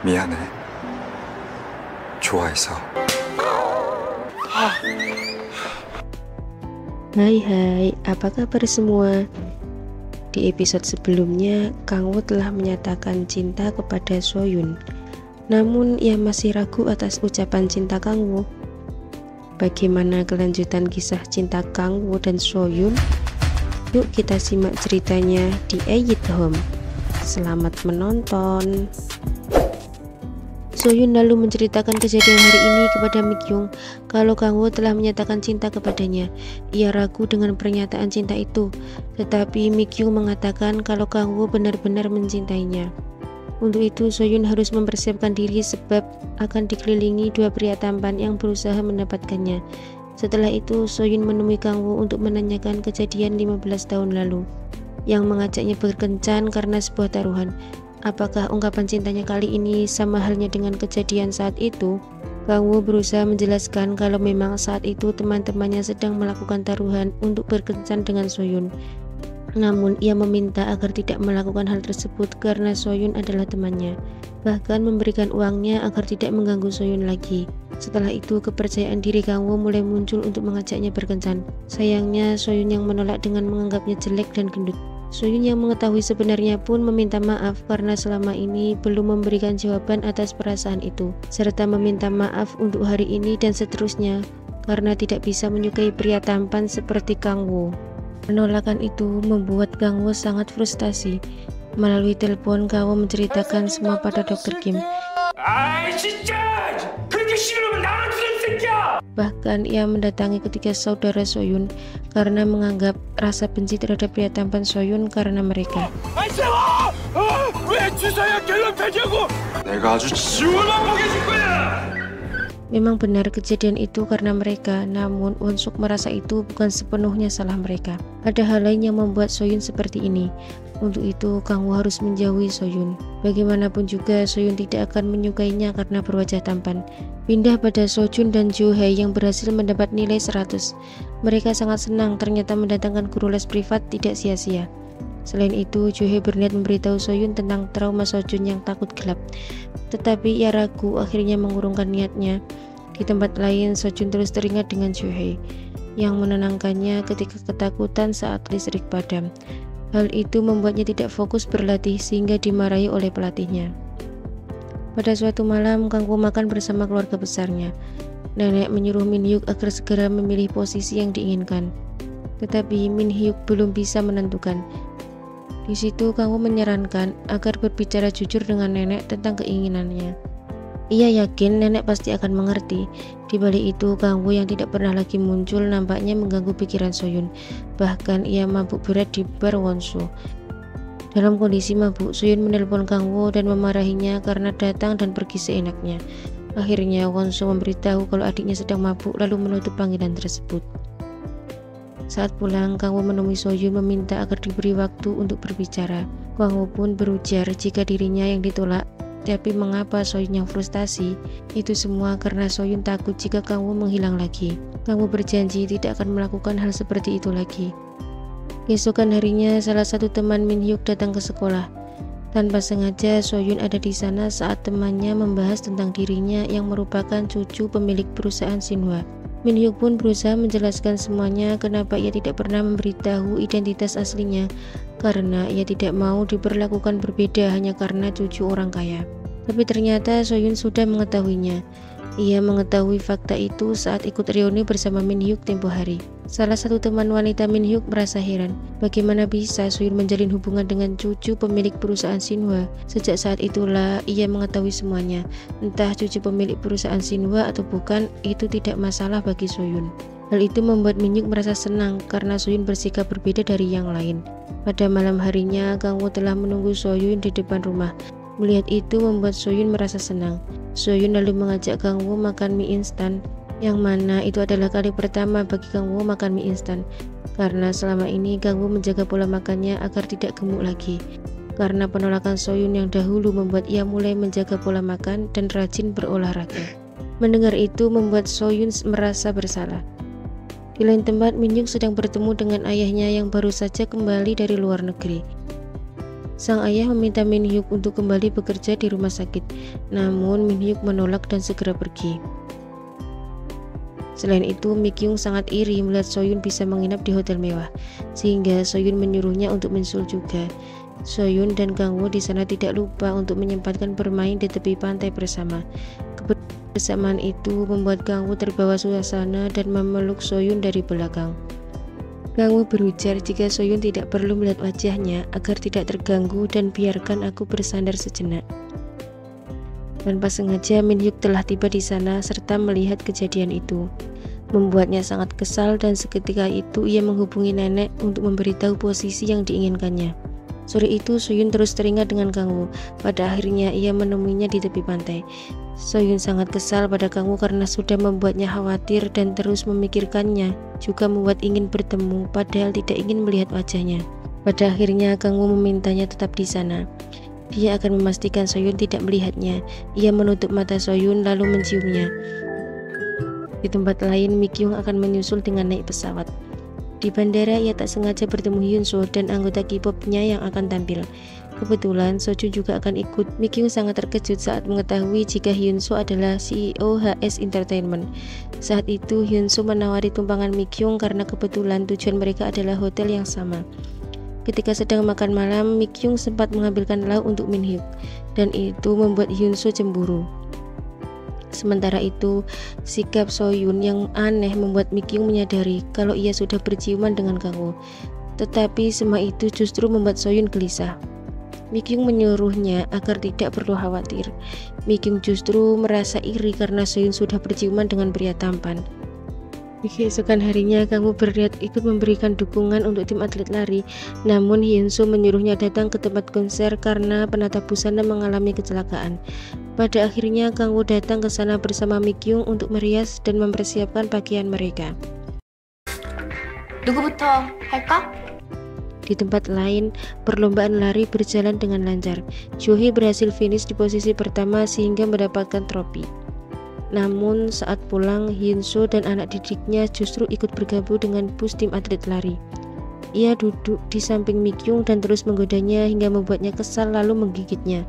미안해. 좋아해서. Hai, apa kabar semua? Di episode sebelumnya, Kang Wo telah menyatakan cinta kepada Soyun. Namun, ia masih ragu atas ucapan cinta Kang Wo. Bagaimana kelanjutan kisah cinta Kang Wo dan Soyun? Yuk kita simak ceritanya di Ayit Home. Selamat menonton. Soyun lalu menceritakan kejadian hari ini kepada Mikyung kalau Kang Wo telah menyatakan cinta kepadanya. Ia ragu dengan pernyataan cinta itu, tetapi Mikyung mengatakan kalau Kang Wo benar-benar mencintainya. Untuk itu Soyun harus mempersiapkan diri sebab akan dikelilingi dua pria tampan yang berusaha mendapatkannya. Setelah itu Soyun menemui Kang Wo untuk menanyakan kejadian 15 tahun lalu yang mengajaknya berkencan karena sebuah taruhan. Apakah ungkapan cintanya kali ini sama halnya dengan kejadian saat itu? Kang Wo berusaha menjelaskan kalau memang saat itu teman-temannya sedang melakukan taruhan untuk berkencan dengan Soyun. Namun ia meminta agar tidak melakukan hal tersebut karena Soyun adalah temannya. Bahkan memberikan uangnya agar tidak mengganggu Soyun lagi. Setelah itu kepercayaan diri Kang Wo mulai muncul untuk mengajaknya berkencan. Sayangnya Soyun yang menolak dengan menganggapnya jelek dan gendut. Soyun yang mengetahui sebenarnya pun meminta maaf karena selama ini belum memberikan jawaban atas perasaan itu, serta meminta maaf untuk hari ini dan seterusnya karena tidak bisa menyukai pria tampan seperti Kang Wo. Penolakan itu membuat Kang Wo sangat frustasi. Melalui telepon, Kang Wo menceritakan semua pada Dr. Kim. Bahkan ia mendatangi ketiga saudara Soyun karena menganggap rasa benci terhadap pria tampan Soyun karena mereka. Memang benar kejadian itu karena mereka, namun Won-suk merasa itu bukan sepenuhnya salah mereka. Ada hal lain yang membuat Soyun seperti ini. Untuk itu Kang Wo harus menjauhi Soyun. Bagaimanapun juga Soyun tidak akan menyukainya karena berwajah tampan. Pindah pada Sojun dan Jo Hae yang berhasil mendapat nilai 100. Mereka sangat senang ternyata mendatangkan guru les privat tidak sia-sia. Selain itu, Jo Hae berniat memberitahu Soyun tentang trauma Sojun yang takut gelap. Tetapi ia ragu, akhirnya mengurungkan niatnya. Di tempat lain, Sojun terus teringat dengan Jo Hae yang menenangkannya ketika ketakutan saat listrik padam. Hal itu membuatnya tidak fokus berlatih sehingga dimarahi oleh pelatihnya. Pada suatu malam, Kang Wo makan bersama keluarga besarnya. Nenek menyuruh Min Hyuk agar segera memilih posisi yang diinginkan. Tetapi Min Hyuk belum bisa menentukan. Di situ Kang Wo menyarankan agar berbicara jujur dengan nenek tentang keinginannya. Ia yakin nenek pasti akan mengerti. Di balik itu, Kang Wo yang tidak pernah lagi muncul nampaknya mengganggu pikiran Soyun. Bahkan ia mabuk berat di bar Won-suk. Dalam kondisi mabuk, Soyun menelpon Kang Wo dan memarahinya karena datang dan pergi seenaknya. Akhirnya Won-suk memberitahu kalau adiknya sedang mabuk lalu menutup panggilan tersebut. Saat pulang, Kang Wo menemui Soyun meminta agar diberi waktu untuk berbicara. Kang Wo pun berujar jika dirinya yang ditolak. Tapi mengapa Soyun yang frustasi? Itu semua karena Soyun takut jika Kang Wo menghilang lagi. Kang Wo berjanji tidak akan melakukan hal seperti itu lagi. Keesokan harinya, salah satu teman Min Hyuk datang ke sekolah. Tanpa sengaja, Soyun ada di sana saat temannya membahas tentang dirinya yang merupakan cucu pemilik perusahaan Shinhwa. Min Hyuk pun berusaha menjelaskan semuanya kenapa ia tidak pernah memberitahu identitas aslinya, karena ia tidak mau diperlakukan berbeda hanya karena cucu orang kaya. Tapi ternyata Soyun sudah mengetahuinya. Ia mengetahui fakta itu saat ikut reuni bersama Min Hyuk tempo hari. Salah satu teman wanita Min Hyuk merasa heran, bagaimana bisa Soyun menjalin hubungan dengan cucu pemilik perusahaan Shinhwa. Sejak saat itulah ia mengetahui semuanya. Entah cucu pemilik perusahaan Shinhwa atau bukan, itu tidak masalah bagi Soyun. Hal itu membuat Min Hyuk merasa senang karena Soyun bersikap berbeda dari yang lain. Pada malam harinya, Kang Wo telah menunggu Soyun di depan rumah. Melihat itu membuat Soyun merasa senang. Soyun lalu mengajak Kang Wo makan mie instan, yang mana itu adalah kali pertama bagi Kang Wo makan mie instan. Karena selama ini Kang Wo menjaga pola makannya agar tidak gemuk lagi. Karena penolakan Soyun yang dahulu membuat ia mulai menjaga pola makan dan rajin berolahraga. Mendengar itu membuat Soyun merasa bersalah. Di lain tempat, Min Hyuk sedang bertemu dengan ayahnya yang baru saja kembali dari luar negeri. Sang ayah meminta Min Hyuk untuk kembali bekerja di rumah sakit, namun Min Hyuk menolak dan segera pergi. Selain itu, Mi Kyung sangat iri melihat Soyun bisa menginap di hotel mewah, sehingga Soyun menyuruhnya untuk menyusul juga. Soyun dan Kang Woo di sana tidak lupa untuk menyempatkan bermain di tepi pantai bersama. Kebersamaan itu membuat Kang Woo terbawa suasana dan memeluk Soyun dari belakang. Kang Woo berujar jika Soyun tidak perlu melihat wajahnya agar tidak terganggu dan biarkan aku bersandar sejenak. Tanpa sengaja Min Hyuk telah tiba di sana serta melihat kejadian itu. Membuatnya sangat kesal dan seketika itu ia menghubungi nenek untuk memberitahu posisi yang diinginkannya. Sore itu Soyun terus teringat dengan Kang Woo. Pada akhirnya ia menemuinya di tepi pantai. Soyun sangat kesal pada Kang Woo karena sudah membuatnya khawatir dan terus memikirkannya, juga membuat ingin bertemu padahal tidak ingin melihat wajahnya. Pada akhirnya Kang Woo memintanya tetap di sana. Dia akan memastikan Soyun tidak melihatnya. Ia menutup mata Soyun lalu menciumnya. Di tempat lain, Mi Kyung akan menyusul dengan naik pesawat. Di bandara ia tak sengaja bertemu Hyun Soo dan anggota K-pop-nya yang akan tampil. Kebetulan Sojun juga akan ikut. Mi Kyung sangat terkejut saat mengetahui jika Hyun Soo adalah CEO HS Entertainment. Saat itu Hyun Soo menawari tumpangan Mi Kyung karena kebetulan tujuan mereka adalah hotel yang sama. Ketika sedang makan malam, Mi Kyung sempat mengambilkan lauk untuk Min Hyuk, dan itu membuat Hyun Soo cemburu. Sementara itu, sikap Soyun yang aneh membuat Mi Kyung menyadari kalau ia sudah berciuman dengan Kang Woo. Tetapi semua itu justru membuat Soyun gelisah. Mi Kyung menyuruhnya agar tidak perlu khawatir. Mi Kyung justru merasa iri karena Soyun sudah berciuman dengan pria tampan. Di keesokan harinya, Kang Woo berniat ikut memberikan dukungan untuk tim atlet lari, namun Hyun Soo menyuruhnya datang ke tempat konser karena penata busana mengalami kecelakaan. Pada akhirnya, Kang Woo datang ke sana bersama Mi Kyung untuk merias dan mempersiapkan pakaian mereka. 누구부터 할까? Di tempat lain, perlombaan lari berjalan dengan lancar. Joe berhasil finish di posisi pertama sehingga mendapatkan trofi. Namun saat pulang, Hyun Soo dan anak didiknya justru ikut bergabung dengan bus tim atlet lari. Ia duduk di samping Mi Kyung dan terus menggodanya hingga membuatnya kesal lalu menggigitnya.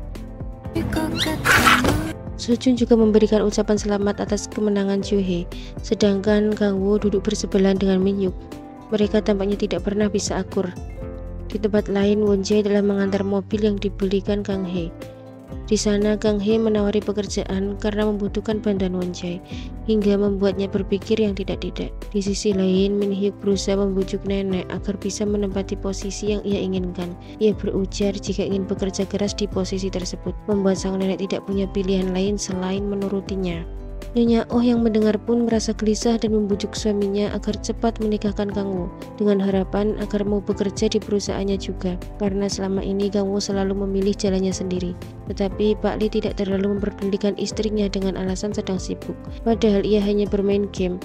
Sojun juga memberikan ucapan selamat atas kemenangan Joe, sedangkan Kang Woo duduk bersebelahan dengan Min Hyuk. Mereka tampaknya tidak pernah bisa akur. Di tempat lain, Won Jae telah mengantar mobil yang dibelikan Kang Hee. Di sana Kang Hee menawari pekerjaan karena membutuhkan bantuan Won Jae, hingga membuatnya berpikir yang tidak-tidak. Di sisi lain, Min Hyuk berusaha membujuk nenek agar bisa menempati posisi yang ia inginkan. Ia berujar jika ingin bekerja keras di posisi tersebut, membuat sang nenek tidak punya pilihan lain selain menurutinya. Nyonya Oh yang mendengar pun merasa gelisah dan membujuk suaminya agar cepat menikahkan Kang Woo, dengan harapan agar mau bekerja di perusahaannya juga, karena selama ini Kang Woo selalu memilih jalannya sendiri. Tetapi Pak Lee tidak terlalu memperdulikan istrinya dengan alasan sedang sibuk, padahal ia hanya bermain game.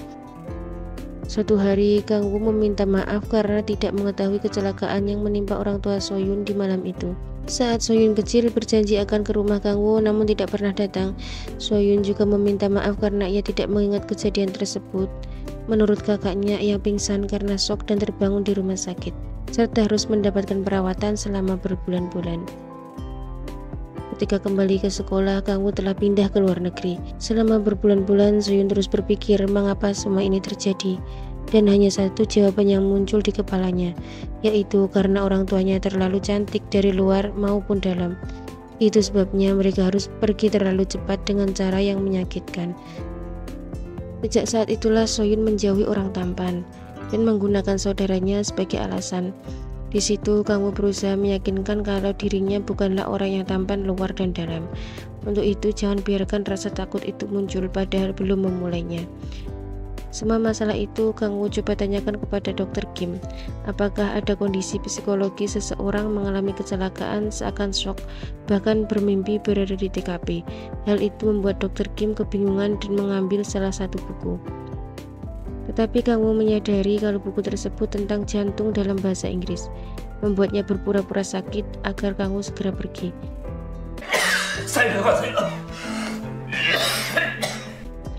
Suatu hari Kang Woo meminta maaf karena tidak mengetahui kecelakaan yang menimpa orang tua Soyun di malam itu. Saat Soyun kecil berjanji akan ke rumah Kang Woo namun tidak pernah datang, Soyun juga meminta maaf karena ia tidak mengingat kejadian tersebut. Menurut kakaknya, ia pingsan karena shock dan terbangun di rumah sakit, serta harus mendapatkan perawatan selama berbulan-bulan. Ketika kembali ke sekolah, Kang Woo telah pindah ke luar negeri. Selama berbulan-bulan, Soyun terus berpikir mengapa semua ini terjadi. Dan hanya satu jawaban yang muncul di kepalanya, yaitu karena orang tuanya terlalu cantik dari luar maupun dalam. Itu sebabnya mereka harus pergi terlalu cepat dengan cara yang menyakitkan. Sejak saat itulah Soyun menjauhi orang tampan dan menggunakan saudaranya sebagai alasan. Di situ Kang Woo berusaha meyakinkan kalau dirinya bukanlah orang yang tampan luar dan dalam. Untuk itu jangan biarkan rasa takut itu muncul padahal belum memulainya. Semua masalah itu Kang Woo coba tanyakan kepada Dr. Kim. Apakah ada kondisi psikologi seseorang mengalami kecelakaan seakan shock, bahkan bermimpi berada di TKP. Hal itu membuat Dr. Kim kebingungan dan mengambil salah satu buku. Tetapi Kang Woo menyadari kalau buku tersebut tentang jantung dalam bahasa Inggris, membuatnya berpura-pura sakit agar Kang Woo segera pergi.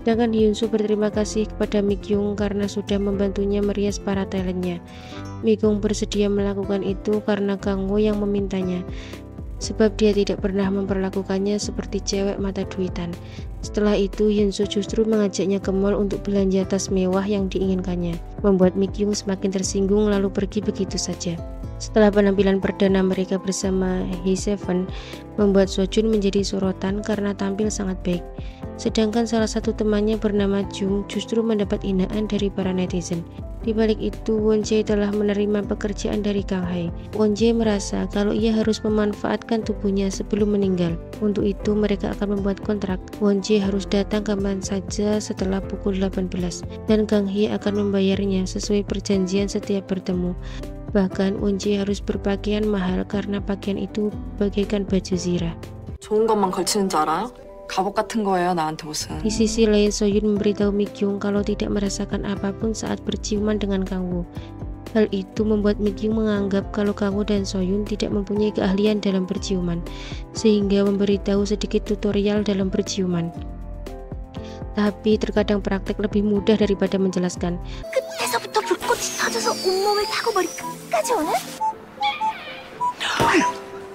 Sedangkan Hyunsu berterima kasih kepada Mikyung karena sudah membantunya merias para talentnya. Mikyung bersedia melakukan itu karena Kang Wo yang memintanya, sebab dia tidak pernah memperlakukannya seperti cewek mata duitan. Setelah itu Hyunsu justru mengajaknya ke mall untuk belanja tas mewah yang diinginkannya, membuat Mikyung semakin tersinggung lalu pergi begitu saja. Setelah penampilan perdana mereka bersama H7 membuat Sojun menjadi sorotan karena tampil sangat baik. Sedangkan salah satu temannya bernama Jung justru mendapat hinaan dari para netizen. Di balik itu, Won-jae telah menerima pekerjaan dari Kang Hae. Won-jae merasa kalau ia harus memanfaatkan tubuhnya sebelum meninggal. Untuk itu, mereka akan membuat kontrak. Won-jae harus datang kapan saja setelah pukul 18, dan Kang Hae akan membayarnya sesuai perjanjian setiap bertemu. Bahkan Won-jae harus berpakaian mahal karena pakaian itu bagaikan baju zirah. 좋은 것만 걸치는 줄 알아요? 갑옷 같은 거예요, 나한테 옷은. Di sisi lain, Soyun memberitahu Mikyung kalau tidak merasakan apapun saat berciuman dengan Kang Wo. Hal itu membuat Mikyung menganggap kalau Kang Wo dan Soyun tidak mempunyai keahlian dalam berciuman, sehingga memberitahu sedikit tutorial dalam berciuman. Tapi terkadang praktek lebih mudah daripada menjelaskan. 끝에서부터 불꽃이 터져서 온몸을 타고 머리 끝까지 오는?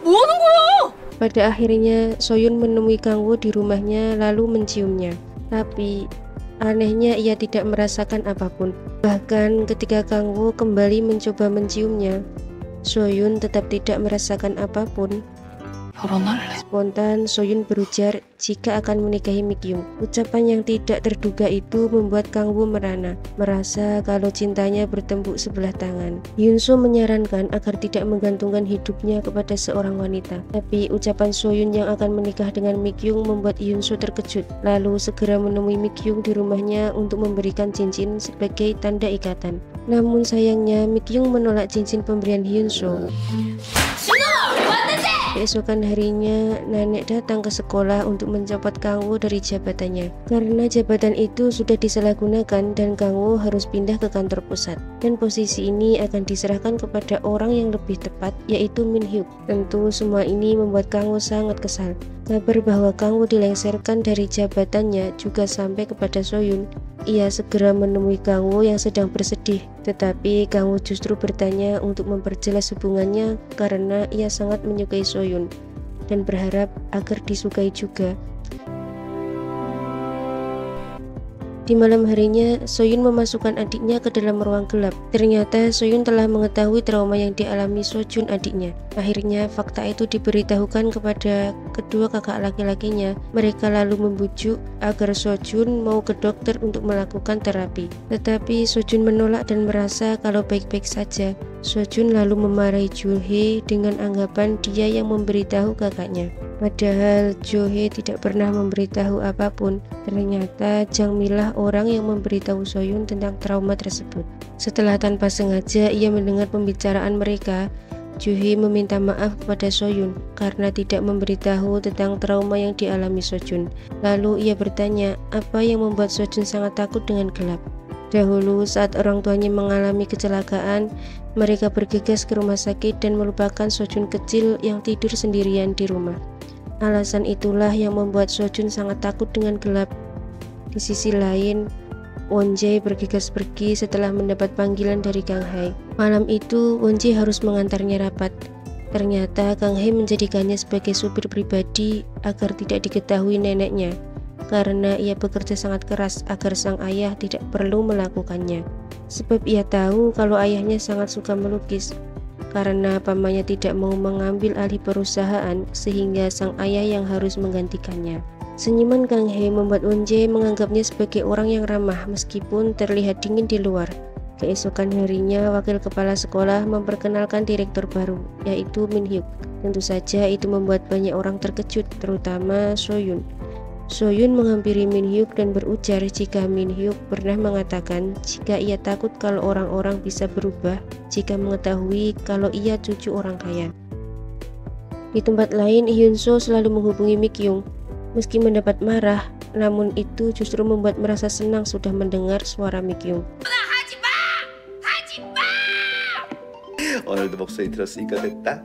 뭐 하는 거야? Pada akhirnya, Soyun menemui Kang Wo di rumahnya lalu menciumnya. Tapi, anehnya ia tidak merasakan apapun. Bahkan ketika Kang Wo kembali mencoba menciumnya, Soyun tetap tidak merasakan apapun. 결혼할래? Spontan, Soyun berujar jika akan menikahi Mikyung. Ucapan yang tidak terduga itu membuat Kang Wo merana, merasa kalau cintanya bertempuk sebelah tangan. Hyunsu menyarankan agar tidak menggantungkan hidupnya kepada seorang wanita. Tapi ucapan Soyun yang akan menikah dengan Mikyung membuat Hyunsu terkejut. Lalu segera menemui Mikyung di rumahnya untuk memberikan cincin sebagai tanda ikatan. Namun sayangnya Mikyung menolak cincin pemberian Hyunsu. Keesokan harinya, Nanek datang ke sekolah untuk mencopot Kang Wo dari jabatannya. Karena jabatan itu sudah disalahgunakan dan Kang Wo harus pindah ke kantor pusat. Dan posisi ini akan diserahkan kepada orang yang lebih tepat, yaitu Min Hyuk. Tentu semua ini membuat Kang Wo sangat kesal. Kabar bahwa Kang Wo dilengserkan dari jabatannya juga sampai kepada Soyun. Ia segera menemui Kang Wo yang sedang bersedih, tetapi Kang Wo justru bertanya untuk memperjelas hubungannya karena ia sangat menyukai Soyun dan berharap agar disukai juga. Di malam harinya, Soyun memasukkan adiknya ke dalam ruang gelap. Ternyata Soyun telah mengetahui trauma yang dialami Sojun adiknya. Akhirnya fakta itu diberitahukan kepada kedua kakak laki-lakinya. Mereka lalu membujuk agar Sojun mau ke dokter untuk melakukan terapi. Tetapi Sojun menolak dan merasa kalau baik-baik saja. Sojun lalu memarahi Jo-hye dengan anggapan dia yang memberitahu kakaknya. Padahal Jo-hye tidak pernah memberitahu apapun. Ternyata Jang Mi-lah orang yang memberitahu Soyun tentang trauma tersebut. Setelah tanpa sengaja ia mendengar pembicaraan mereka, Jo-hye meminta maaf kepada Soyun karena tidak memberitahu tentang trauma yang dialami Sojun. Lalu ia bertanya apa yang membuat Sojun sangat takut dengan gelap. Dahulu saat orang tuanya mengalami kecelakaan, mereka bergegas ke rumah sakit dan melupakan Sojun kecil yang tidur sendirian di rumah. Alasan itulah yang membuat Sojun sangat takut dengan gelap. Di sisi lain, Won-jae bergegas pergi setelah mendapat panggilan dari Kang Hae. Malam itu, Won-jae harus mengantarnya rapat. Ternyata Kang Hae menjadikannya sebagai supir pribadi agar tidak diketahui neneknya, karena ia bekerja sangat keras agar sang ayah tidak perlu melakukannya. Sebab ia tahu kalau ayahnya sangat suka melukis. Karena pamannya tidak mau mengambil alih perusahaan sehingga sang ayah yang harus menggantikannya. Senyuman Kang Hae membuat Won-jae menganggapnya sebagai orang yang ramah meskipun terlihat dingin di luar. Keesokan harinya, wakil kepala sekolah memperkenalkan direktur baru, yaitu Min Hyuk. Tentu saja itu membuat banyak orang terkejut, terutama Soyun. Soyun menghampiri Min Hyuk dan berujar jika Min Hyuk pernah mengatakan jika ia takut kalau orang-orang bisa berubah jika mengetahui kalau ia cucu orang kaya. Di tempat lain, Hyunso selalu menghubungi Mikyung. Meski mendapat marah, namun itu justru membuat merasa senang sudah mendengar suara Mikyung. 오늘도 목소리 들었으니까 됐다.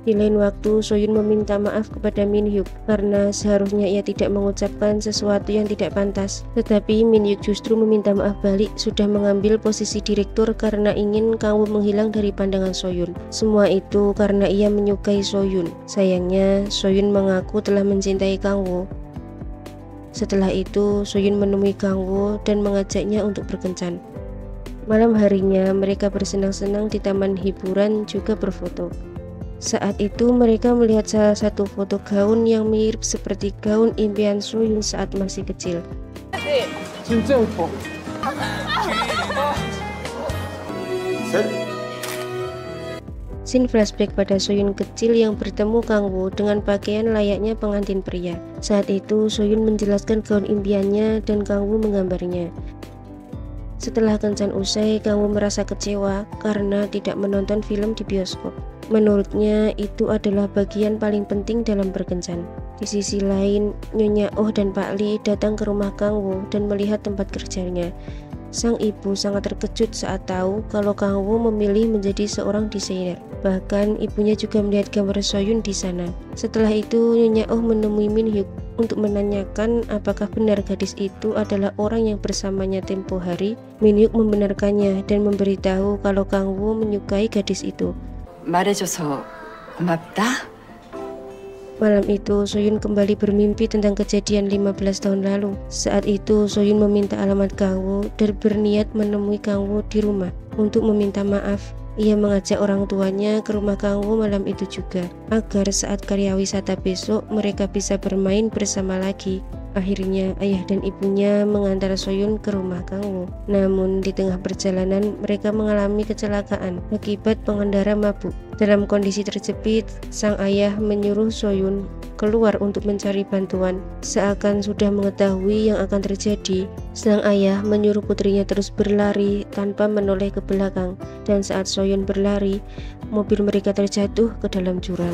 Di lain waktu, Soyun meminta maaf kepada Min Hyuk karena seharusnya ia tidak mengucapkan sesuatu yang tidak pantas. Tetapi Min Hyuk justru meminta maaf balik, sudah mengambil posisi direktur karena ingin Kang Woo menghilang dari pandangan Soyun. Semua itu karena ia menyukai Soyun. Sayangnya, Soyun mengaku telah mencintai Kang Woo. Setelah itu, Soyun menemui Kang Woo dan mengajaknya untuk berkencan. Malam harinya, mereka bersenang-senang di taman hiburan juga berfoto. Saat itu mereka melihat salah satu foto gaun yang mirip seperti gaun impian Soyun saat masih kecil. 진짜 예뻐. Scene flashback pada Soyun kecil yang bertemu Kang Woo dengan pakaian layaknya pengantin pria. Saat itu Soyun menjelaskan gaun impiannya dan Kang Woo menggambarnya. Setelah kencan usai, Kang Woo merasa kecewa karena tidak menonton film di bioskop. Menurutnya itu adalah bagian paling penting dalam berkencan. Di sisi lain, Nyonya Oh dan Pak Lee datang ke rumah Kang Woo dan melihat tempat kerjanya. Sang ibu sangat terkejut saat tahu kalau Kang Woo memilih menjadi seorang desainer. Bahkan ibunya juga melihat gambar Soyun di sana. Setelah itu, Nyonya Oh menemui Min Hyuk untuk menanyakan apakah benar gadis itu adalah orang yang bersamanya tempo hari. Min Hyuk membenarkannya dan memberitahu kalau Kang Woo menyukai gadis itu. 말해줘서 고맙다. Malam itu, Soyun kembali bermimpi tentang kejadian 15 tahun lalu. Saat itu, Soyun meminta alamat Kang Woo dan berniat menemui Kang Woo di rumah untuk meminta maaf. Ia mengajak orang tuanya ke rumah Kang Woo malam itu juga, agar saat karya wisata besok mereka bisa bermain bersama lagi. Akhirnya, ayah dan ibunya mengantar Soyun ke rumah Kang Woo. Namun, di tengah perjalanan, mereka mengalami kecelakaan akibat pengendara mabuk. Dalam kondisi terjepit, sang ayah menyuruh Soyun keluar untuk mencari bantuan. Seakan sudah mengetahui yang akan terjadi, sang ayah menyuruh putrinya terus berlari tanpa menoleh ke belakang. Dan saat Soyun berlari, mobil mereka terjatuh ke dalam jurang.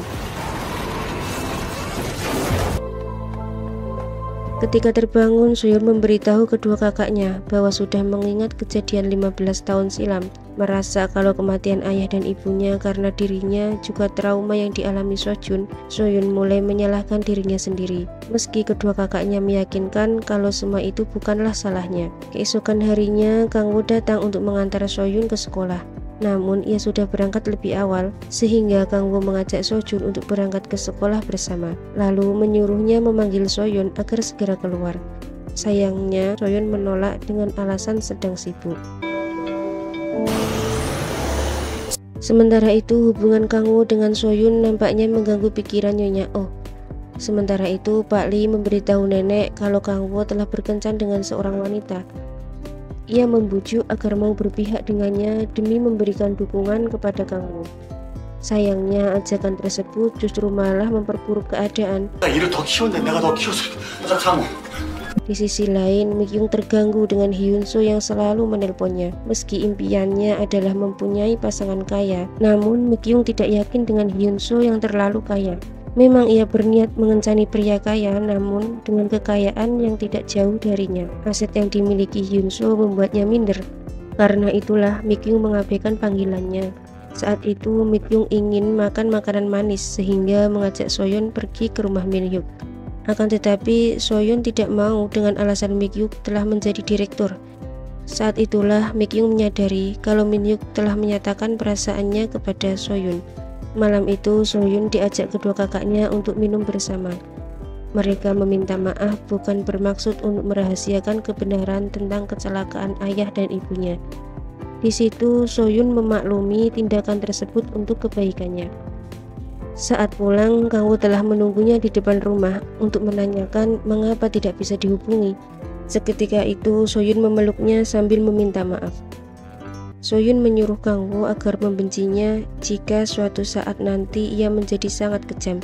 Ketika terbangun, Soyun memberitahu kedua kakaknya bahwa sudah mengingat kejadian 15 tahun silam, merasa kalau kematian ayah dan ibunya karena dirinya juga trauma yang dialami Sojun. Soyun mulai menyalahkan dirinya sendiri, meski kedua kakaknya meyakinkan kalau semua itu bukanlah salahnya. Keesokan harinya, Kang Woo datang untuk mengantar Soyun ke sekolah. Namun ia sudah berangkat lebih awal, sehingga Kang Woo mengajak Sojun untuk berangkat ke sekolah bersama, lalu menyuruhnya memanggil Soyun agar segera keluar. Sayangnya, Soyun menolak dengan alasan sedang sibuk. Sementara itu, hubungan Kang Woo dengan Soyun nampaknya mengganggu pikiran Nyonya Oh. Sementara itu, Pak Lee memberitahu nenek kalau Kang Woo telah berkencan dengan seorang wanita. Ia membujuk agar mau berpihak dengannya demi memberikan dukungan kepada Kang Woo. Sayangnya, ajakan tersebut justru malah memperburuk keadaan. 일을 더 키웠네. 내가 더 키웠어. 자, 강호. Di sisi lain, Mikyung terganggu dengan Hyunso yang selalu menelponnya. Meski impiannya adalah mempunyai pasangan kaya, namun Mikyung tidak yakin dengan Hyunso yang terlalu kaya. Memang ia berniat mengencani pria kaya, namun dengan kekayaan yang tidak jauh darinya. Aset yang dimiliki Hyunso membuatnya minder. Karena itulah Mikyung mengabaikan panggilannya. Saat itu Mikyung ingin makan makanan manis sehingga mengajak Soyun pergi ke rumah Min Hyuk. Akan tetapi Soyun tidak mau dengan alasan Mikyung telah menjadi direktur. Saat itulah Mikyung menyadari kalau Min Hyuk telah menyatakan perasaannya kepada Soyun. Malam itu Soyun diajak kedua kakaknya untuk minum bersama. Mereka meminta maaf bukan bermaksud untuk merahasiakan kebenaran tentang kecelakaan ayah dan ibunya. Di situ Soyun memaklumi tindakan tersebut untuk kebaikannya. Saat pulang, Kang Woo telah menunggunya di depan rumah untuk menanyakan mengapa tidak bisa dihubungi. Seketika itu Soyun memeluknya sambil meminta maaf. Soyun menyuruh Kang Woo agar membencinya jika suatu saat nanti ia menjadi sangat kejam.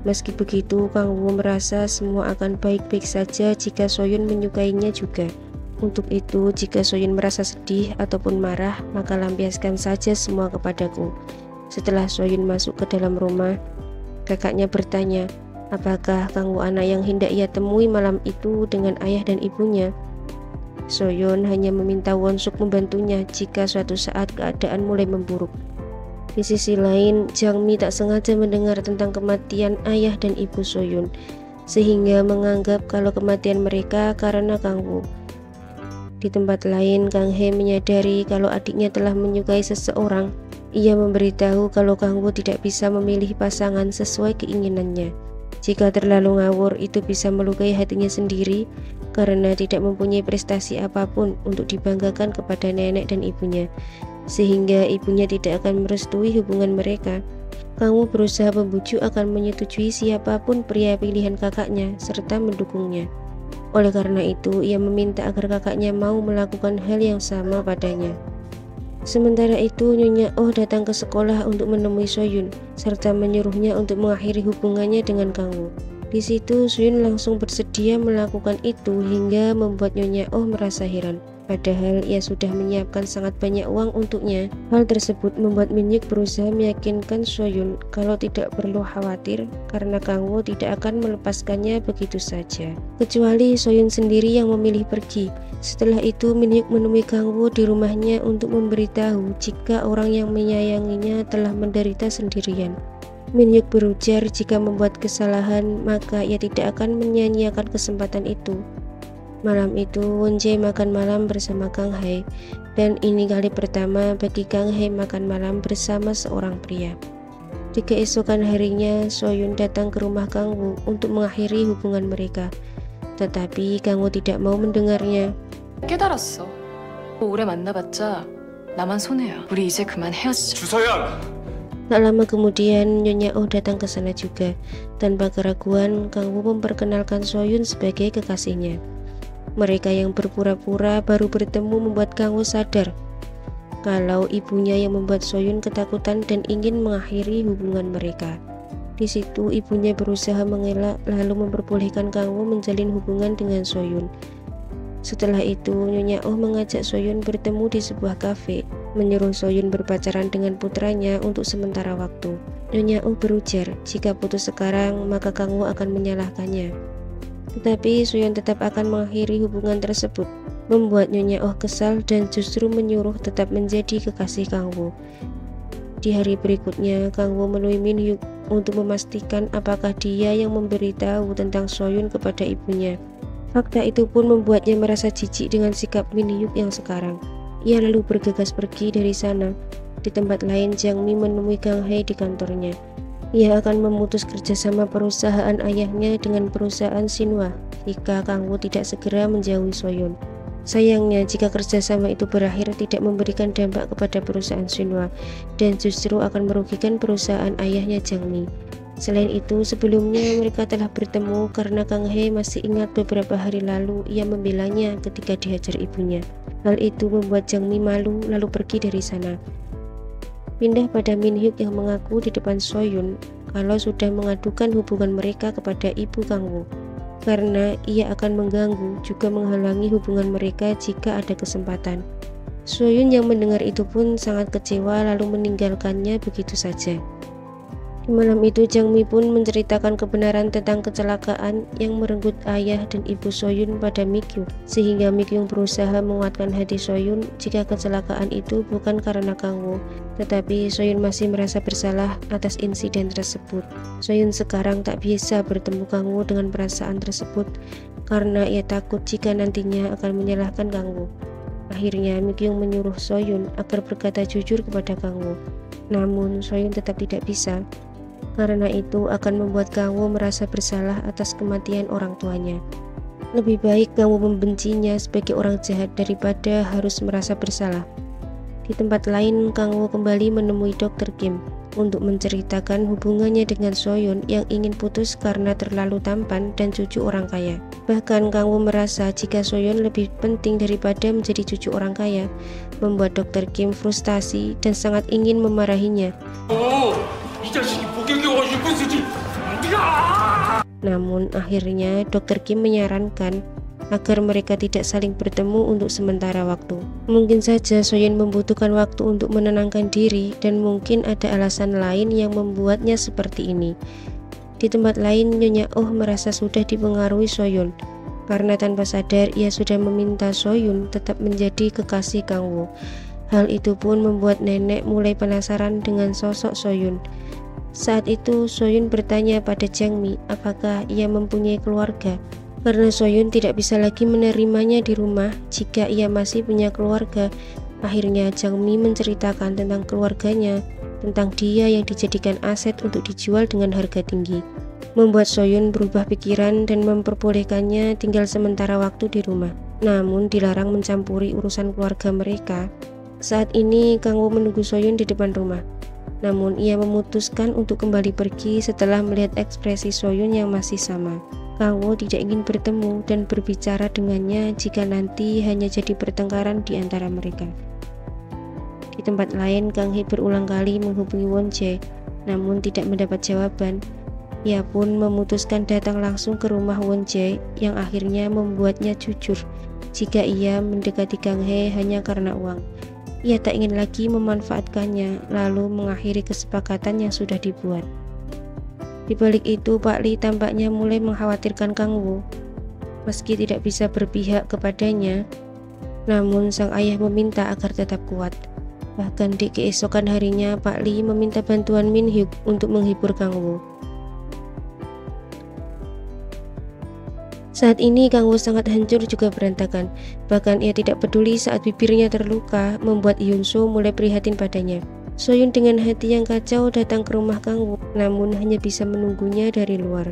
Meski begitu, Kang Woo merasa semua akan baik-baik saja jika Soyun menyukainya juga. Untuk itu, jika Soyun merasa sedih ataupun marah, maka lampiaskan saja semua kepadaku. Setelah Soyun masuk ke dalam rumah, kakaknya bertanya, apakah Kang Woo anak yang hendak ia temui malam itu dengan ayah dan ibunya? Soyun hanya meminta Won-suk membantunya jika suatu saat keadaan mulai memburuk. Di sisi lain, Jang Mi tak sengaja mendengar tentang kematian ayah dan ibu Soyun, sehingga menganggap kalau kematian mereka karena Kang Woo. Di tempat lain, Kang Hae menyadari kalau adiknya telah menyukai seseorang. Ia memberitahu kalau Kang Woo tidak bisa memilih pasangan sesuai keinginannya. Jika terlalu ngawur, itu bisa melukai hatinya sendiri karena tidak mempunyai prestasi apapun untuk dibanggakan kepada nenek dan ibunya, sehingga ibunya tidak akan merestui hubungan mereka. Kang Woo berusaha membujuk akan menyetujui siapapun pria pilihan kakaknya serta mendukungnya. Oleh karena itu, ia meminta agar kakaknya mau melakukan hal yang sama padanya. Sementara itu, Nyonya Oh datang ke sekolah untuk menemui Soyun serta menyuruhnya untuk mengakhiri hubungannya dengan Kang Woo. Di situ, Soyun langsung bersedia melakukan itu hingga membuat Nyonya Oh merasa heran. Padahal ia sudah menyiapkan sangat banyak uang untuknya. Hal tersebut membuat Min Hyuk berusaha meyakinkan Soyun kalau tidak perlu khawatir karena Kang Woo tidak akan melepaskannya begitu saja. Kecuali Soyun sendiri yang memilih pergi. Setelah itu, Min Hyuk menemui Kang Woo di rumahnya untuk memberitahu jika orang yang menyayanginya telah menderita sendirian. Min Hyuk berujar jika membuat kesalahan maka ia tidak akan menyia-nyiakan kesempatan itu. Malam itu, Won Jae makan malam bersama Kang Hae, dan ini kali pertama bagi Kang Hae makan malam bersama seorang pria. Di keesokan harinya, Soyun datang ke rumah Kang Woo untuk mengakhiri hubungan mereka. Tetapi Kang Woo tidak mau mendengarnya. 깨달았어. 오래 만나봤자 나만 손해야. 우리 이제 그만 헤어지자. 주서연! Tak lama kemudian, Nyonya Oh datang ke sana juga. Tanpa keraguan, Kang Woo memperkenalkan Soyun sebagai kekasihnya. Mereka yang berpura-pura baru bertemu membuat Kang Woo sadar kalau ibunya yang membuat Soyun ketakutan dan ingin mengakhiri hubungan mereka. Di situ ibunya berusaha mengelak lalu memperbolehkan Kang Woo menjalin hubungan dengan Soyun. Setelah itu, Nyonya Oh mengajak Soyun bertemu di sebuah kafe, menyuruh Soyun berpacaran dengan putranya untuk sementara waktu. Nyonya Oh berujar jika putus sekarang maka Kang Woo akan menyalahkannya. Tetapi Soyun tetap akan mengakhiri hubungan tersebut, membuat Nyonya Oh kesal dan justru menyuruh tetap menjadi kekasih Kang Woo. Di hari berikutnya, Kang Woo menemui Min Hyuk untuk memastikan apakah dia yang memberitahu tentang Soyun kepada ibunya. Fakta itu pun membuatnya merasa jijik dengan sikap Min Hyuk yang sekarang. Ia lalu bergegas pergi dari sana. Di tempat lain, Jang Mi menemui Kang Hae di kantornya. Ia akan memutus kerjasama perusahaan ayahnya dengan perusahaan Shinhwa jika Kang Woo tidak segera menjauhi Soyun. Sayangnya, jika kerjasama itu berakhir tidak memberikan dampak kepada perusahaan Shinhwa dan justru akan merugikan perusahaan ayahnya Jang Mi. Selain itu, sebelumnya mereka telah bertemu karena Kang Hae masih ingat beberapa hari lalu ia membelanya ketika dihajar ibunya. Hal itu membuat Jang Mi malu lalu pergi dari sana. Pindah pada Min Hyuk yang mengaku di depan Soyun kalau sudah mengadukan hubungan mereka kepada ibu Kang Woo karena ia akan mengganggu juga menghalangi hubungan mereka jika ada kesempatan. Soyun yang mendengar itu pun sangat kecewa lalu meninggalkannya begitu saja. Di malam itu, Jang Mi pun menceritakan kebenaran tentang kecelakaan yang merenggut ayah dan ibu Soyun pada Mikyung, sehingga Mikyung berusaha menguatkan hati Soyun jika kecelakaan itu bukan karena Kang Woo, tetapi Soyun masih merasa bersalah atas insiden tersebut. Soyun sekarang tak bisa bertemu Kang Woo dengan perasaan tersebut karena ia takut jika nantinya akan menyalahkan Kang Woo. Akhirnya Mikyung menyuruh Soyun agar berkata jujur kepada Kang Woo. Namun Soyun tetap tidak bisa. Karena itu akan membuat Kang Woo merasa bersalah atas kematian orang tuanya. Lebih baik Kang Woo membencinya sebagai orang jahat daripada harus merasa bersalah. Di tempat lain, Kang Woo kembali menemui Dr. Kim untuk menceritakan hubungannya dengan Soyun yang ingin putus karena terlalu tampan dan cucu orang kaya. Bahkan Kang Woo merasa jika Soyun lebih penting daripada menjadi cucu orang kaya, membuat Dr. Kim frustasi dan sangat ingin memarahinya. Namun akhirnya Dr. Kim menyarankan agar mereka tidak saling bertemu untuk sementara waktu. Mungkin saja Soyun membutuhkan waktu untuk menenangkan diri dan mungkin ada alasan lain yang membuatnya seperti ini. Di tempat lain, Nyonya Oh merasa sudah dipengaruhi Soyun karena tanpa sadar ia sudah meminta Soyun tetap menjadi kekasih Kang Woo. Hal itu pun membuat nenek mulai penasaran dengan sosok Soyun. Saat itu Soyun bertanya pada Jangmi apakah ia mempunyai keluarga. Karena Soyun tidak bisa lagi menerimanya di rumah jika ia masih punya keluarga, akhirnya Jangmi menceritakan tentang keluarganya, tentang dia yang dijadikan aset untuk dijual dengan harga tinggi. Membuat Soyun berubah pikiran dan memperbolehkannya tinggal sementara waktu di rumah. Namun dilarang mencampuri urusan keluarga mereka. Saat ini Kang Wo menunggu Soyun di depan rumah. Namun ia memutuskan untuk kembali pergi setelah melihat ekspresi Soyun yang masih sama. Kang Wo tidak ingin bertemu dan berbicara dengannya jika nanti hanya jadi pertengkaran di antara mereka. Di tempat lain, Kang Hee berulang kali menghubungi Won Jae, namun tidak mendapat jawaban. Ia pun memutuskan datang langsung ke rumah Won Jae yang akhirnya membuatnya jujur jika ia mendekati Kang Hee hanya karena uang. Ia tak ingin lagi memanfaatkannya, lalu mengakhiri kesepakatan yang sudah dibuat. Di balik itu, Pak Lee tampaknya mulai mengkhawatirkan Kang Wo. Meski tidak bisa berpihak kepadanya, namun sang ayah meminta agar tetap kuat. Bahkan di keesokan harinya, Pak Lee meminta bantuan Min Hyuk untuk menghibur Kang Wo. Saat ini Kang Wo sangat hancur juga berantakan. Bahkan ia tidak peduli saat bibirnya terluka, membuat Hyun Soo mulai prihatin padanya. Soyun dengan hati yang kacau datang ke rumah Kang Wo, namun hanya bisa menunggunya dari luar.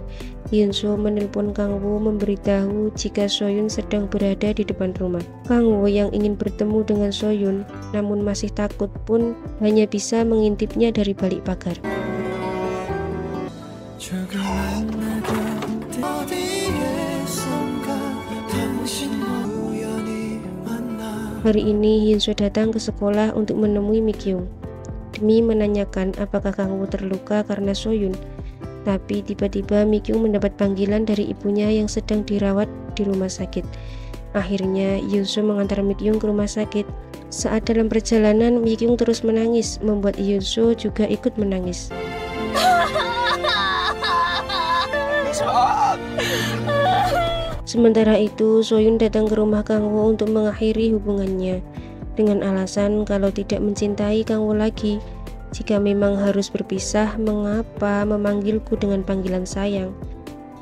Hyun Soo menelpon Kang Wo memberitahu jika Soyun sedang berada di depan rumah. Kang Wo yang ingin bertemu dengan Soyun, namun masih takut pun hanya bisa mengintipnya dari balik pagar. Hari ini Hyun Soo datang ke sekolah untuk menemui Mi Kyung demi menanyakan apakah Kang Wo terluka karena Soyun. Tapi tiba-tiba Mi Kyung mendapat panggilan dari ibunya yang sedang dirawat di rumah sakit. Akhirnya Hyun Soo mengantar Mi Kyung ke rumah sakit. Saat dalam perjalanan, Mi Kyung terus menangis, membuat Hyun Soo juga ikut menangis. Sementara itu, Soyun datang ke rumah Kang Wo untuk mengakhiri hubungannya dengan alasan kalau tidak mencintai Kang Wo lagi. Jika memang harus berpisah, mengapa memanggilku dengan panggilan sayang?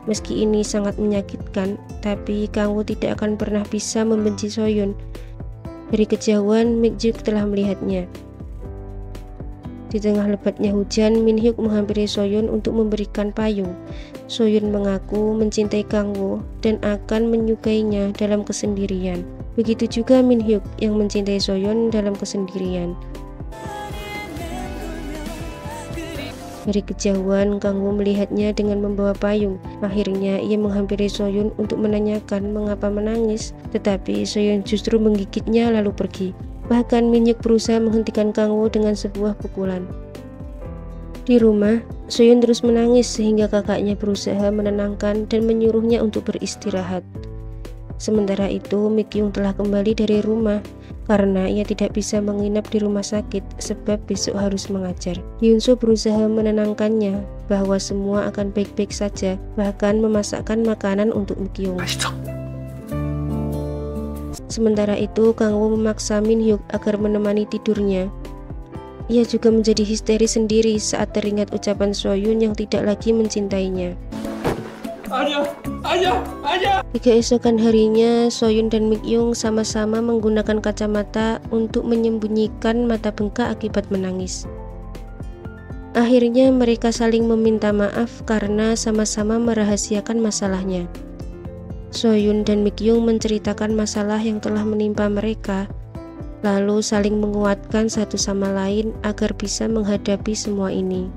Meski ini sangat menyakitkan, tapi Kang Wo tidak akan pernah bisa membenci Soyun. Dari kejauhan, Mi Hyuk telah melihatnya. Di tengah lebatnya hujan, Min Hyuk menghampiri Soyun untuk memberikan payung. Soyun mengaku mencintai Kang Wo dan akan menyukainya dalam kesendirian. Begitu juga Min Hyuk yang mencintai Soyun dalam kesendirian. Dari kejauhan, Kang Wo melihatnya dengan membawa payung. Akhirnya ia menghampiri Soyun untuk menanyakan mengapa menangis, tetapi Soyun justru menggigitnya lalu pergi. Bahkan Min Hyuk berusaha menghentikan Kang Wo dengan sebuah pukulan. Di rumah, Soyun terus menangis sehingga kakaknya berusaha menenangkan dan menyuruhnya untuk beristirahat. Sementara itu, Mi Kyung telah kembali dari rumah karena ia tidak bisa menginap di rumah sakit sebab besok harus mengajar. Hyun Soo berusaha menenangkannya bahwa semua akan baik-baik saja, bahkan memasakkan makanan untuk Mi Kyung. Sementara itu, Kang Wo memaksa Min Hyuk agar menemani tidurnya. Ia juga menjadi histeris sendiri saat teringat ucapan Soyun yang tidak lagi mencintainya. Di keesokan harinya, Soyun dan Mi Kyung sama-sama menggunakan kacamata untuk menyembunyikan mata bengkak akibat menangis. Akhirnya mereka saling meminta maaf karena sama-sama merahasiakan masalahnya. Soyun dan Mi Kyung menceritakan masalah yang telah menimpa mereka, lalu saling menguatkan satu sama lain agar bisa menghadapi semua ini.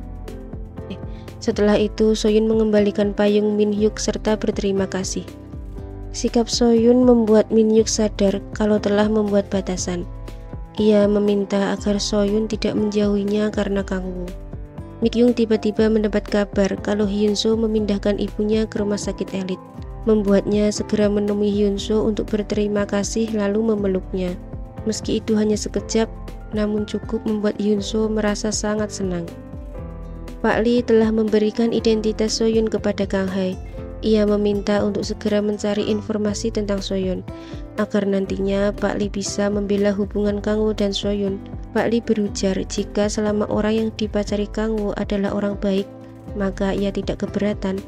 Setelah itu, Soyun mengembalikan payung Min Hyuk serta berterima kasih. Sikap Soyun membuat Min Hyuk sadar kalau telah membuat batasan. Ia meminta agar Soyun tidak menjauhinya karena Kang Wo. Mi Kyung tiba-tiba mendapat kabar kalau Hyun Soo memindahkan ibunya ke rumah sakit elit, membuatnya segera menemui Hyun Soo untuk berterima kasih lalu memeluknya. Meski itu hanya sekejap, namun cukup membuat Hyun Soo merasa sangat senang. Pak Lee telah memberikan identitas Soyun kepada Kang Hae. Ia meminta untuk segera mencari informasi tentang Soyeon agar nantinya Pak Lee bisa membela hubungan Kang Woo dan Soyeon. Pak Lee berujar jika selama orang yang dipacari Kang Woo adalah orang baik, maka ia tidak keberatan.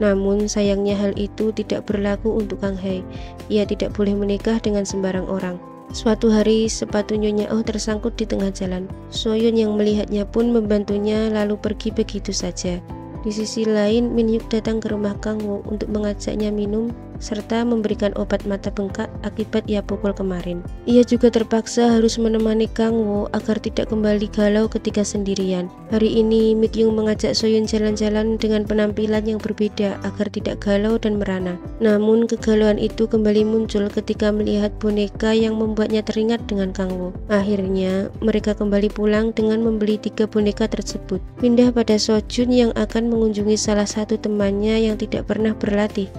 Namun sayangnya hal itu tidak berlaku untuk Kang Hae. Ia tidak boleh menikah dengan sembarang orang. Suatu hari sepatu Nyonya Oh tersangkut di tengah jalan. Soyeon yang melihatnya pun membantunya lalu pergi begitu saja. Di sisi lain, Min Hyuk datang ke rumah Kang Woo untuk mengajaknya minum serta memberikan obat mata bengkak akibat ia pukul kemarin. Ia juga terpaksa harus menemani Kang Woo agar tidak kembali galau ketika sendirian. Hari ini, Mik Young mengajak Soyeon jalan-jalan dengan penampilan yang berbeda agar tidak galau dan merana. Namun, kegalauan itu kembali muncul ketika melihat boneka yang membuatnya teringat dengan Kang Woo. Akhirnya, mereka kembali pulang dengan membeli 3 boneka tersebut. Pindah pada Sojun yang akan mengunjungi salah satu temannya yang tidak pernah berlatih.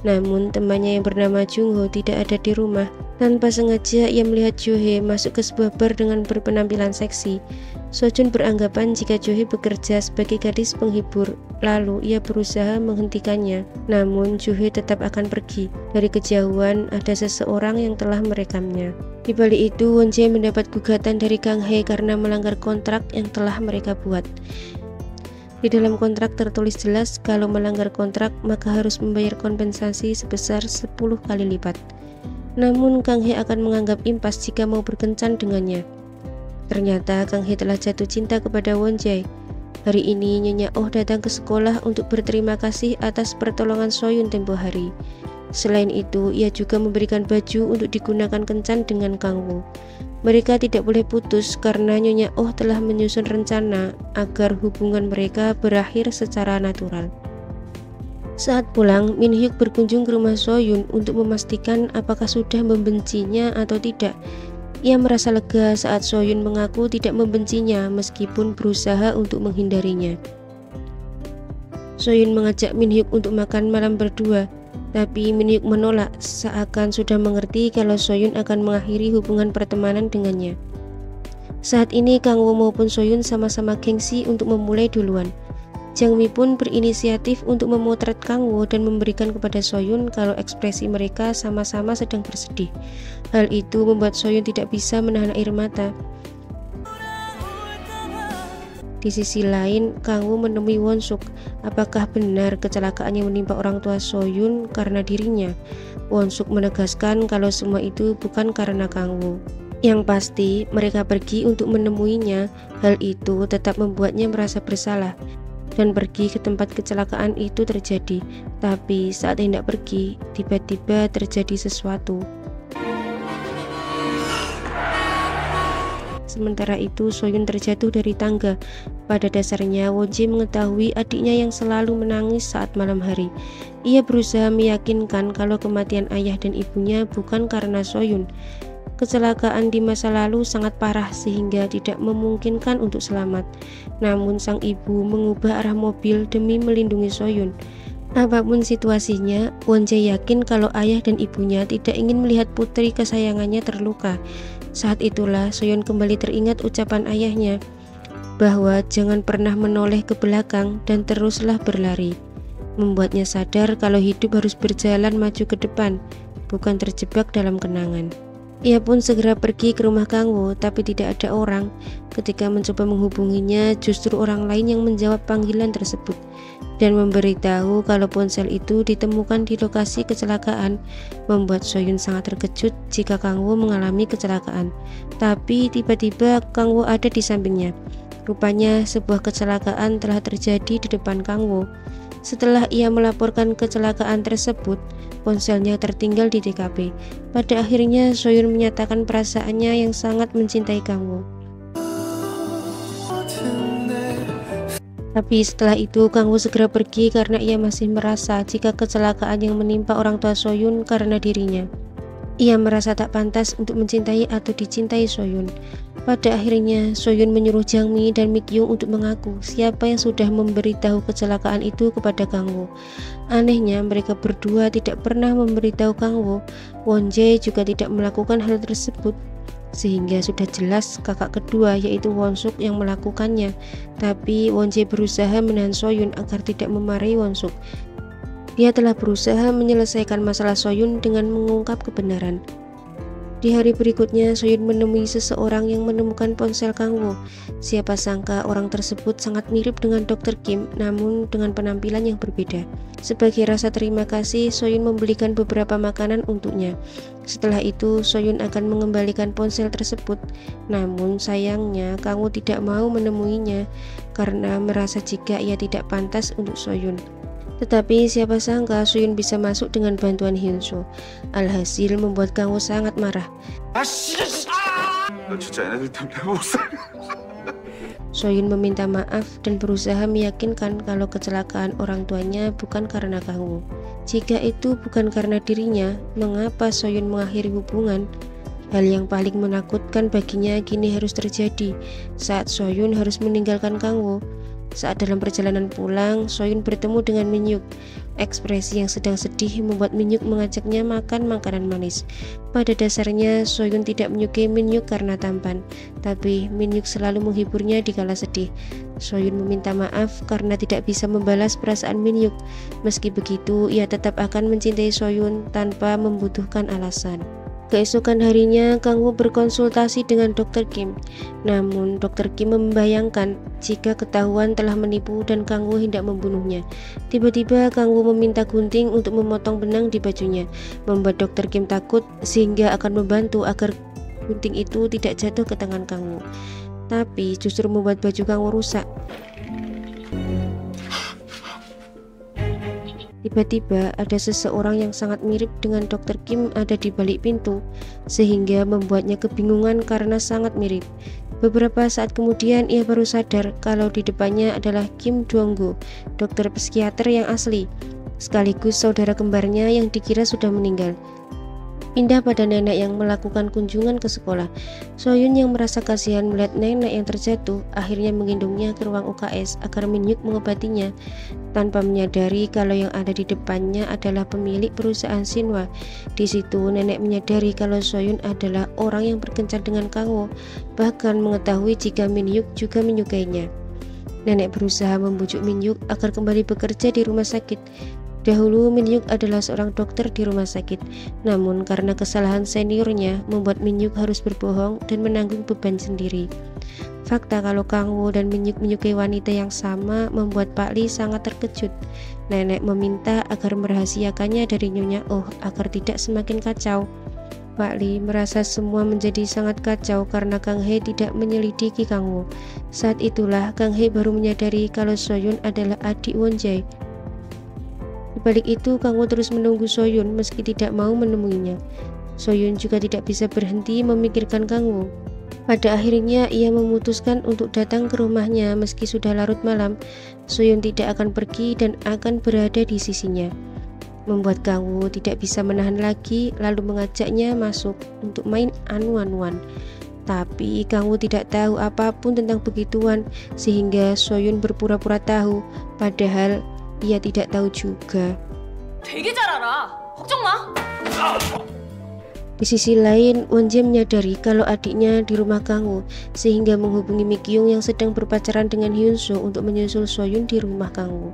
Namun temannya yang bernama Jungho tidak ada di rumah. Tanpa sengaja ia melihat Johe masuk ke sebuah bar dengan berpenampilan seksi. Sojun beranggapan jika Johe bekerja sebagai gadis penghibur, lalu ia berusaha menghentikannya. Namun Johe tetap akan pergi. Dari kejauhan ada seseorang yang telah merekamnya. Di balik itu, Won Jae mendapat gugatan dari Kang Hae karena melanggar kontrak yang telah mereka buat. Di dalam kontrak tertulis jelas kalau melanggar kontrak maka harus membayar kompensasi sebesar 10 kali lipat. Namun Kang Hae akan menganggap impas jika mau berkencan dengannya. Ternyata Kang Hae telah jatuh cinta kepada Won Jae. Hari ini Nyonya Oh datang ke sekolah untuk berterima kasih atas pertolongan Soyeon tempo hari. Selain itu, ia juga memberikan baju untuk digunakan kencan dengan Kang Woo. Mereka tidak boleh putus karena Nyonya Oh telah menyusun rencana agar hubungan mereka berakhir secara natural. Saat pulang, Min Hyuk berkunjung ke rumah Soyeon untuk memastikan apakah sudah membencinya atau tidak. Ia merasa lega saat Soyeon mengaku tidak membencinya meskipun berusaha untuk menghindarinya. Soyeon mengajak Min Hyuk untuk makan malam berdua. Tapi Min Hyuk menolak seakan sudah mengerti kalau Soyeon akan mengakhiri hubungan pertemanan dengannya. Saat ini Kang Woo maupun Soyeon sama-sama gengsi untuk memulai duluan. Jang Mi pun berinisiatif untuk memotret Kang Woo dan memberikan kepada Soyeon kalau ekspresi mereka sama-sama sedang bersedih. Hal itu membuat Soyeon tidak bisa menahan air mata. Di sisi lain, Kang Woo menemui Won Suk. Apakah benar kecelakaan yang menimpa orang tua Soyeon karena dirinya? Won Suk menegaskan kalau semua itu bukan karena Kang Woo. Yang pasti, mereka pergi untuk menemuinya. Hal itu tetap membuatnya merasa bersalah dan pergi ke tempat kecelakaan itu terjadi. Tapi saat hendak pergi, tiba-tiba terjadi sesuatu. Sementara itu, Soyeon terjatuh dari tangga. Pada dasarnya, Won Jae mengetahui adiknya yang selalu menangis saat malam hari. Ia berusaha meyakinkan kalau kematian ayah dan ibunya bukan karena Soyeon. Kecelakaan di masa lalu sangat parah sehingga tidak memungkinkan untuk selamat. Namun sang ibu mengubah arah mobil demi melindungi Soyeon. Apapun situasinya, Won Jae yakin kalau ayah dan ibunya tidak ingin melihat putri kesayangannya terluka. Saat itulah Soyeon kembali teringat ucapan ayahnya bahwa jangan pernah menoleh ke belakang dan teruslah berlari. Membuatnya sadar kalau hidup harus berjalan maju ke depan, bukan terjebak dalam kenangan. Ia pun segera pergi ke rumah Kang Woo, tapi tidak ada orang. Ketika mencoba menghubunginya, justru orang lain yang menjawab panggilan tersebut dan memberitahu kalau ponsel itu ditemukan di lokasi kecelakaan, membuat Soyeon sangat terkejut jika Kang Woo mengalami kecelakaan. Tapi tiba-tiba Kang Woo ada di sampingnya. Rupanya sebuah kecelakaan telah terjadi di depan Kang Woo. Setelah ia melaporkan kecelakaan tersebut, ponselnya tertinggal di TKP. Pada akhirnya Soyeon menyatakan perasaannya yang sangat mencintai Kang Woo. Tapi setelah itu Kang Woo segera pergi karena ia masih merasa jika kecelakaan yang menimpa orang tua Soyeon karena dirinya. Ia merasa tak pantas untuk mencintai atau dicintai Soyeon. Pada akhirnya Soyeon menyuruh Jang Mi dan Mik Young untuk mengaku siapa yang sudah memberitahu kecelakaan itu kepada Kang Woo. Anehnya mereka berdua tidak pernah memberitahu Kang Woo. Won Jae juga tidak melakukan hal tersebut. Sehingga sudah jelas kakak kedua yaitu Won Suk yang melakukannya. Tapi Won Jae berusaha menahan Soyeon agar tidak memarahi Won Suk. Dia telah berusaha menyelesaikan masalah Soyun dengan mengungkap kebenaran. Di hari berikutnya, Soyun menemui seseorang yang menemukan ponsel Kang Wo. Siapa sangka orang tersebut sangat mirip dengan Dr. Kim, namun dengan penampilan yang berbeda. Sebagai rasa terima kasih, Soyun membelikan beberapa makanan untuknya. Setelah itu, Soyun akan mengembalikan ponsel tersebut. Namun sayangnya, Kang Wo tidak mau menemuinya karena merasa jika ia tidak pantas untuk Soyun. Tetapi siapa sangka Soyun bisa masuk dengan bantuan Hyunsoo. Alhasil membuat Kang Wo sangat marah. Soyun meminta maaf dan berusaha meyakinkan kalau kecelakaan orang tuanya bukan karena Kang Wo. Jika itu bukan karena dirinya, mengapa Soyun mengakhiri hubungan? Hal yang paling menakutkan baginya kini harus terjadi saat Soyun harus meninggalkan Kang Wo. Saat dalam perjalanan pulang, Soyun bertemu dengan Min-hyuk. Ekspresi yang sedang sedih membuat Min-hyuk mengajaknya makan makanan manis. Pada dasarnya, Soyun tidak menyukai Min-hyuk karena tampan, tapi Min-hyuk selalu menghiburnya dikala sedih. Soyun meminta maaf karena tidak bisa membalas perasaan Min-hyuk. Meski begitu, ia tetap akan mencintai Soyun tanpa membutuhkan alasan. Keesokan harinya, Kang Wo berkonsultasi dengan Dr. Kim. Namun, Dr. Kim membayangkan jika ketahuan telah menipu dan Kang Wo hendak membunuhnya. Tiba-tiba, Kang Wo meminta gunting untuk memotong benang di bajunya, membuat Dr. Kim takut sehingga akan membantu agar gunting itu tidak jatuh ke tangan Kang Wo. Tapi justru membuat baju Kang Wo rusak. Tiba-tiba ada seseorang yang sangat mirip dengan Dr. Kim ada di balik pintu, sehingga membuatnya kebingungan karena sangat mirip. Beberapa saat kemudian ia baru sadar kalau di depannya adalah Kim Dong-gu, dokter psikiater yang asli, sekaligus saudara kembarnya yang dikira sudah meninggal. Pindah pada nenek yang melakukan kunjungan ke sekolah. Soyun yang merasa kasihan melihat nenek yang terjatuh, akhirnya menggendongnya ke ruang UKS agar Min-hyuk mengobatinya, tanpa menyadari kalau yang ada di depannya adalah pemilik perusahaan Shinhwa. Di situ nenek menyadari kalau Soyun adalah orang yang berkencan dengan Kang Wo, bahkan mengetahui jika Min-hyuk juga menyukainya. Nenek berusaha membujuk Min-hyuk agar kembali bekerja di rumah sakit. Dahulu Min-hyuk adalah seorang dokter di rumah sakit, namun karena kesalahan seniornya membuat Min-hyuk harus berbohong dan menanggung beban sendiri. Fakta kalau Kang Wo dan Min-hyuk menyukai wanita yang sama membuat Pak Lee sangat terkejut. Nenek meminta agar merahasiakannya dari Nyonya Oh agar tidak semakin kacau. Pak Lee merasa semua menjadi sangat kacau karena Kang Hye tidak menyelidiki Kang Wo. Saat itulah Kang Hye baru menyadari kalau Soyun adalah adik Won Jae. Di balik itu, Kang Wo terus menunggu Soyun meski tidak mau menemuinya. Soyun juga tidak bisa berhenti memikirkan Kang Wo. Pada akhirnya ia memutuskan untuk datang ke rumahnya meski sudah larut malam. Soyun tidak akan pergi dan akan berada di sisinya. Membuat Kang Wo tidak bisa menahan lagi, lalu mengajaknya masuk untuk main anu-anuan. Tapi Kang Wo tidak tahu apapun tentang begituan, sehingga Soyun berpura-pura tahu, padahal ia tidak tahu juga. 되게 잘 알아. 걱정 마. Di sisi lain, Won Jae menyadari kalau adiknya di rumah Kang Wo, sehingga menghubungi Mi Kyung yang sedang berpacaran dengan Hyunsoo untuk menyusul Soyun di rumah Kang Wo.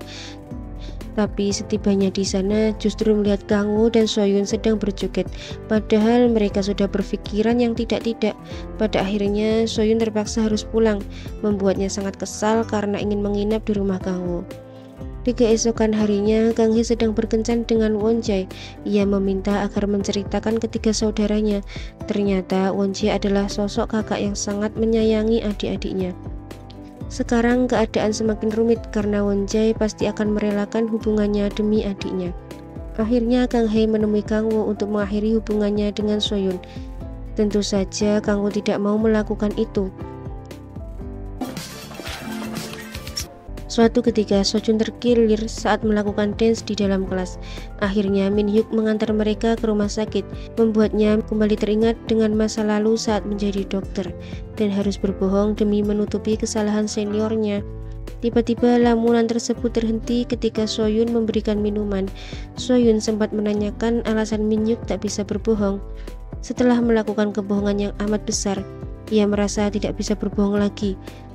Tapi setibanya di sana, justru melihat Kang Wo dan Soyun sedang berjoget, padahal mereka sudah berpikiran yang tidak-tidak. Pada akhirnya, Soyun terpaksa harus pulang, membuatnya sangat kesal karena ingin menginap di rumah Kang Wo. Di keesokan harinya, Kang Hye sedang berkencan dengan Won Jae. Ia meminta agar menceritakan ketiga saudaranya. Ternyata Won Jae adalah sosok kakak yang sangat menyayangi adik-adiknya. Sekarang keadaan semakin rumit karena Won Jae pasti akan merelakan hubungannya demi adiknya. Akhirnya Kang Hye menemui Kang Wo untuk mengakhiri hubungannya dengan Soyun. Tentu saja Kang Wo tidak mau melakukan itu. Suatu ketika Sochun terkilir saat melakukan dance di dalam kelas. Akhirnya Min-hyuk mengantar mereka ke rumah sakit, membuatnya kembali teringat dengan masa lalu saat menjadi dokter dan harus berbohong demi menutupi kesalahan seniornya. Tiba-tiba lamunan tersebut terhenti ketika Soyun memberikan minuman. Soyun sempat menanyakan alasan Min-hyuk tak bisa berbohong. Setelah melakukan kebohongan yang amat besar, ia merasa tidak bisa berbohong lagi.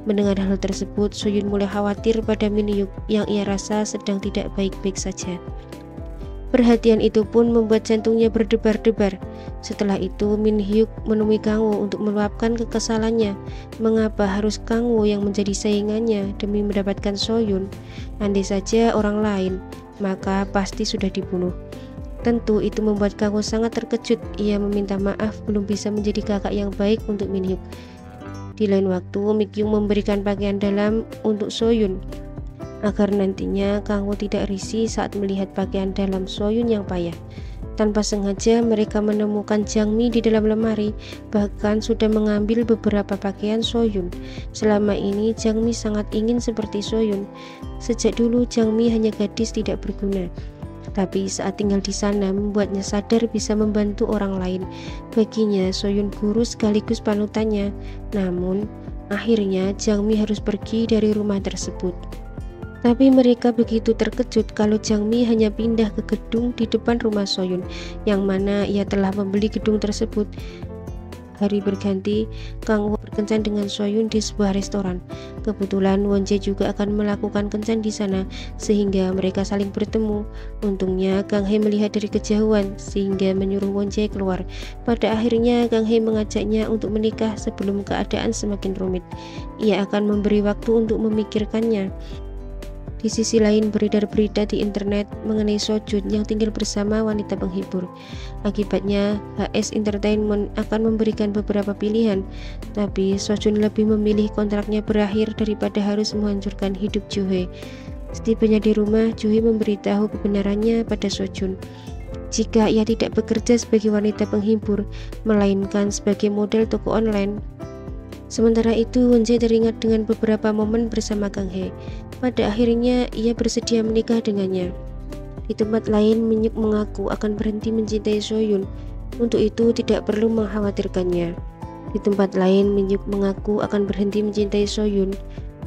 Mendengar hal tersebut, Soyun mulai khawatir pada Min-hyuk yang ia rasa sedang tidak baik-baik saja. Perhatian itu pun membuat jantungnya berdebar-debar. Setelah itu Min Hyuk menemui Kang Wo untuk meluapkan kekesalannya. Mengapa harus Kang Wo yang menjadi saingannya demi mendapatkan Soyun? Andai saja orang lain, maka pasti sudah dibunuh. Tentu itu membuat Kang Wo sangat terkejut. Ia meminta maaf belum bisa menjadi kakak yang baik untuk Min Hyuk. Di lain waktu, Mikyung memberikan pakaian dalam untuk Soyun agar nantinya Kang Wo tidak risih saat melihat pakaian dalam Soyun yang payah. Tanpa sengaja mereka menemukan Jangmi di dalam lemari, bahkan sudah mengambil beberapa pakaian Soyun. Selama ini Jangmi sangat ingin seperti Soyun. Sejak dulu Jangmi hanya gadis tidak berguna. Tapi saat tinggal di sana membuatnya sadar bisa membantu orang lain. Baginya Soyun guru sekaligus panutannya. Namun akhirnya Jangmi harus pergi dari rumah tersebut. Tapi mereka begitu terkejut kalau Jangmi hanya pindah ke gedung di depan rumah Soyun, yang mana ia telah membeli gedung tersebut. Hari berganti, Kang Wo berkencan dengan Soyun di sebuah restoran. Kebetulan Won-jae juga akan melakukan kencan di sana, sehingga mereka saling bertemu. Untungnya Kang Hae melihat dari kejauhan, sehingga menyuruh Won-jae keluar. Pada akhirnya Kang Hae mengajaknya untuk menikah sebelum keadaan semakin rumit. Ia akan memberi waktu untuk memikirkannya. Di sisi lain, beredar berita di internet mengenai Sojun yang tinggal bersama wanita penghibur. Akibatnya, HS Entertainment akan memberikan beberapa pilihan, tapi Sojun lebih memilih kontraknya berakhir daripada harus menghancurkan hidup Joo-hee. Setibanya di rumah, Joo-hee memberitahu kebenarannya pada Sojun. Jika ia tidak bekerja sebagai wanita penghibur, melainkan sebagai model toko online. Sementara itu, Won-jae teringat dengan beberapa momen bersama Kang Hae. Pada akhirnya, ia bersedia menikah dengannya. Di tempat lain, Min Hyuk mengaku akan berhenti mencintai Soyun. Untuk itu, tidak perlu mengkhawatirkannya. Di tempat lain, Min Hyuk mengaku akan berhenti mencintai Soyun.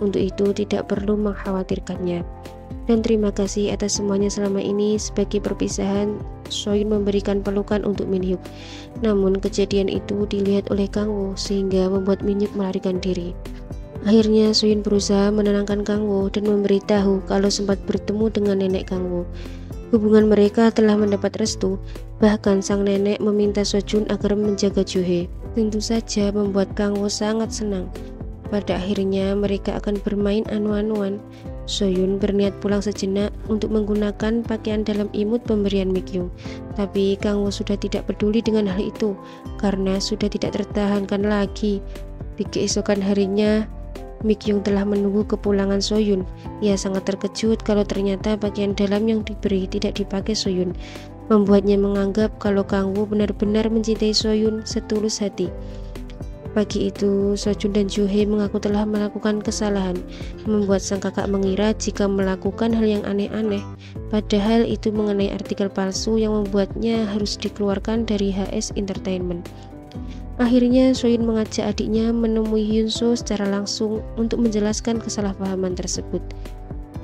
Untuk itu, tidak perlu mengkhawatirkannya. Dan terima kasih atas semuanya selama ini. Sebagai perpisahan, Soyun memberikan pelukan untuk Min Hyuk. Namun kejadian itu dilihat oleh Kang Wo sehingga membuat Min Hyuk melarikan diri. Akhirnya Soyun berusaha menenangkan Kang Wo dan memberitahu kalau sempat bertemu dengan nenek Kang Wo. Hubungan mereka telah mendapat restu. Bahkan sang nenek meminta Sojun agar menjaga Joo-hee. Tentu saja membuat Kang Wo sangat senang. Pada akhirnya mereka akan bermain anu-anuan. Soyun berniat pulang sejenak untuk menggunakan pakaian dalam imut pemberian Mikyung. Tapi Kang Wo sudah tidak peduli dengan hal itu karena sudah tidak tertahankan lagi. Di keesokan harinya, Mikyung telah menunggu kepulangan Soyun. Ia sangat terkejut kalau ternyata pakaian dalam yang diberi tidak dipakai Soyun. Membuatnya menganggap kalau Kang Wo benar-benar mencintai Soyun setulus hati. Pagi itu, Sojun dan Joo-hee mengaku telah melakukan kesalahan, membuat sang kakak mengira jika melakukan hal yang aneh-aneh. Padahal itu mengenai artikel palsu yang membuatnya harus dikeluarkan dari HS Entertainment. Akhirnya, Soyun mengajak adiknya menemui Hyunso secara langsung untuk menjelaskan kesalahpahaman tersebut.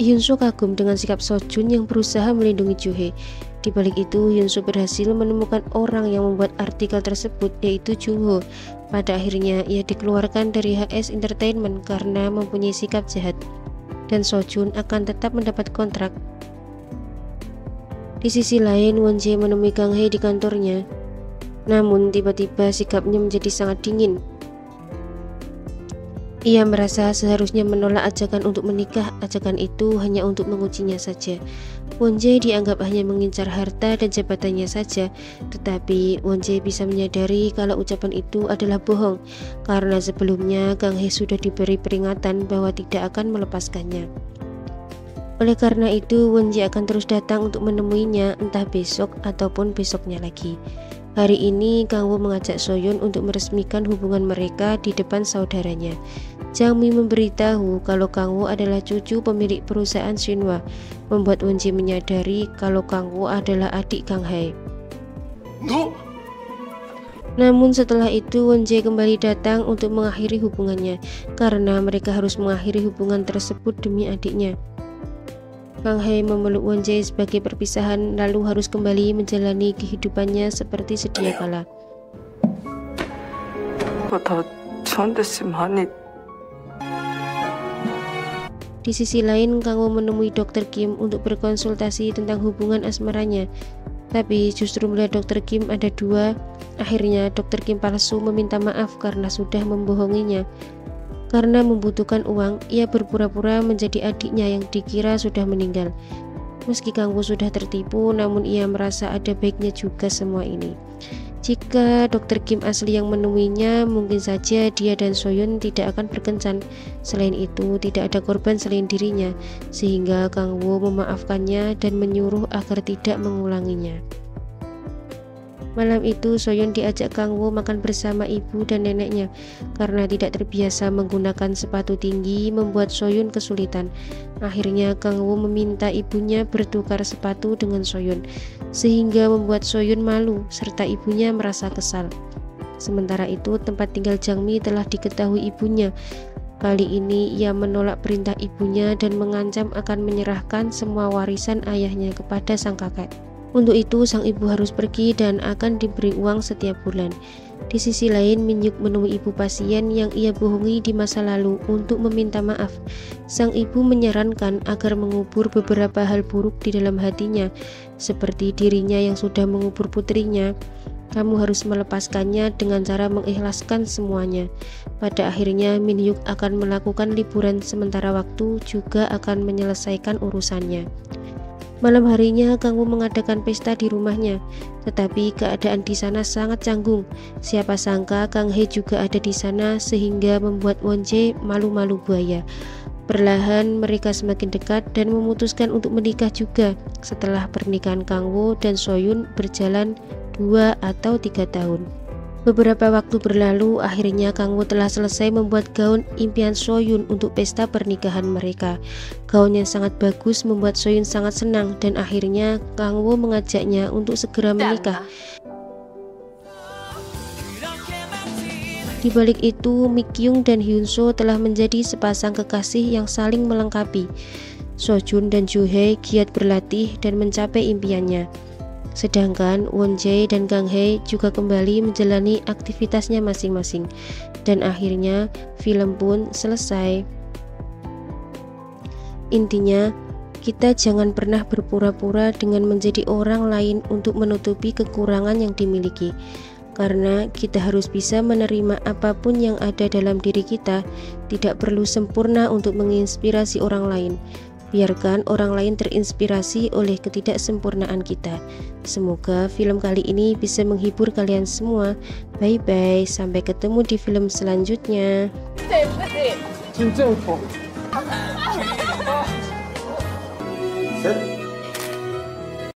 Hyunso kagum dengan sikap Sojun yang berusaha melindungi Joo-hee. Di balik itu, Hyunso berhasil menemukan orang yang membuat artikel tersebut, yaitu Jung-ho. Pada akhirnya, ia dikeluarkan dari HS Entertainment karena mempunyai sikap jahat. Dan Sojun akan tetap mendapat kontrak. Di sisi lain, Won-jae menemui Kang Hae di kantornya. Namun, tiba-tiba sikapnya menjadi sangat dingin. Ia merasa seharusnya menolak ajakan untuk menikah. Ajakan itu hanya untuk mengujinya saja. Won-jae dianggap hanya mengincar harta dan jabatannya saja, tetapi Won-jae bisa menyadari kalau ucapan itu adalah bohong, karena sebelumnya Kang Hae sudah diberi peringatan bahwa tidak akan melepaskannya. Oleh karena itu, Won-jae akan terus datang untuk menemuinya, entah besok ataupun besoknya lagi. Hari ini, Kang Wo mengajak Soyun untuk meresmikan hubungan mereka di depan saudaranya. Jangmi memberitahu kalau Kang Wo adalah cucu pemilik perusahaan Shinhwa, membuat Won-jae menyadari kalau Kang Wo adalah adik Kang Hae. No! Namun setelah itu Won-jae kembali datang untuk mengakhiri hubungannya, karena mereka harus mengakhiri hubungan tersebut demi adiknya. Kang Hae memeluk Won-jae sebagai perpisahan, lalu harus kembali menjalani kehidupannya seperti sedia kala. Di sisi lain, Kang Wo menemui Dr. Kim untuk berkonsultasi tentang hubungan asmaranya. Tapi justru melihat Dr. Kim ada dua, akhirnya Dr. Kim palsu meminta maaf karena sudah membohonginya. Karena membutuhkan uang, ia berpura-pura menjadi adiknya yang dikira sudah meninggal. Meski Kang Wo sudah tertipu, namun ia merasa ada baiknya juga semua ini. Jika Dr. Kim asli yang menemuinya, mungkin saja dia dan Soyun tidak akan berkencan. Selain itu, tidak ada korban selain dirinya, sehingga Kang Wo memaafkannya dan menyuruh agar tidak mengulanginya. Malam itu, Soyun diajak Kang Wo makan bersama ibu dan neneknya. Karena tidak terbiasa menggunakan sepatu tinggi, membuat Soyun kesulitan. Akhirnya Kang Wo meminta ibunya bertukar sepatu dengan Soyun, sehingga membuat Soyun malu serta ibunya merasa kesal. Sementara itu, tempat tinggal Jangmi telah diketahui ibunya. Kali ini ia menolak perintah ibunya dan mengancam akan menyerahkan semua warisan ayahnya kepada sang kakek. Untuk itu, sang ibu harus pergi dan akan diberi uang setiap bulan. Di sisi lain, Min Hyuk menemui ibu pasien yang ia bohongi di masa lalu untuk meminta maaf. Sang ibu menyarankan agar mengubur beberapa hal buruk di dalam hatinya, seperti dirinya yang sudah mengubur putrinya. Kamu harus melepaskannya dengan cara mengikhlaskan semuanya. Pada akhirnya, Min Hyuk akan melakukan liburan sementara waktu, juga akan menyelesaikan urusannya. Malam harinya, Kang Wo mengadakan pesta di rumahnya, tetapi keadaan di sana sangat canggung. Siapa sangka Kang Hye juga ada di sana, sehingga membuat Won Jae malu-malu buaya. Perlahan mereka semakin dekat dan memutuskan untuk menikah juga setelah pernikahan Kang Wo dan Soyun berjalan 2 atau 3 tahun. Beberapa waktu berlalu, akhirnya Kang Wo telah selesai membuat gaun impian Soyun untuk pesta pernikahan mereka. Gaun yang sangat bagus membuat Soyun sangat senang dan akhirnya Kang Wo mengajaknya untuk segera menikah. Di balik itu, Mi Kyung dan Hyun So telah menjadi sepasang kekasih yang saling melengkapi. So Jun dan Joo Hae giat berlatih dan mencapai impiannya. Sedangkan Won Jae dan Kang Hye juga kembali menjalani aktivitasnya masing-masing. Dan akhirnya film pun selesai. Intinya, kita jangan pernah berpura-pura dengan menjadi orang lain untuk menutupi kekurangan yang dimiliki. Karena kita harus bisa menerima apapun yang ada dalam diri kita, tidak perlu sempurna untuk menginspirasi orang lain. Biarkan orang lain terinspirasi oleh ketidaksempurnaan kita. Semoga film kali ini bisa menghibur kalian semua. Bye-bye, sampai ketemu di film selanjutnya. 진짜 예뻐. 셋.